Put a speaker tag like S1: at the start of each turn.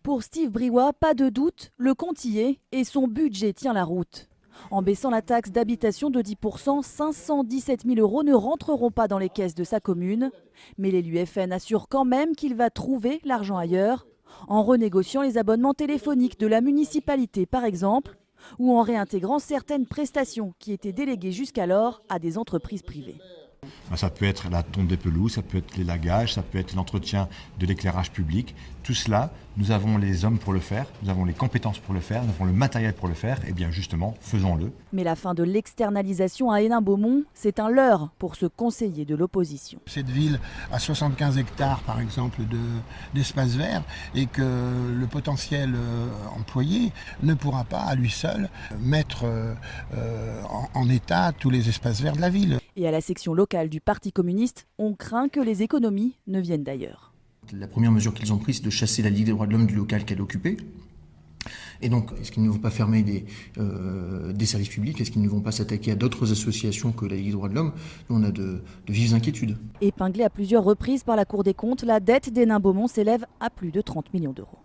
S1: Pour Steve Briouat, pas de doute, le compte y est et son budget tient la route. En baissant la taxe d'habitation de 10%, 517 000 € ne rentreront pas dans les caisses de sa commune. Mais l'élu FN assure quand même qu'il va trouver l'argent ailleurs, en renégociant les abonnements téléphoniques de la municipalité par exemple, ou en réintégrant certaines prestations qui étaient déléguées jusqu'alors à des entreprises privées.
S2: Ça peut être la tonte des pelouses, ça peut être l'élagage, ça peut être l'entretien de l'éclairage public. Tout cela, nous avons les hommes pour le faire, nous avons les compétences pour le faire, nous avons le matériel pour le faire. Et bien justement, faisons-le.
S1: Mais la fin de l'externalisation à Hénin-Beaumont, c'est un leurre pour ce conseiller de l'opposition.
S3: Cette ville a 75 hectares par exemple d'espace vert et que le potentiel employé ne pourra pas à lui seul mettre en état tous les espaces verts de la ville.
S1: Et à la section locale du Parti communiste, on craint que les économies ne viennent d'ailleurs.
S4: La première mesure qu'ils ont prise, c'est de chasser la Ligue des droits de l'homme du local qu'elle occupait. Et donc, est-ce qu'ils ne vont pas fermer des services publics? Est-ce qu'ils ne vont pas s'attaquer à d'autres associations que la Ligue des droits de l'homme? Nous, on a de vives inquiétudes.
S1: Épinglée à plusieurs reprises par la Cour des comptes, la dette d'Hénin-Beaumont s'élève à plus de 30 millions d'euros.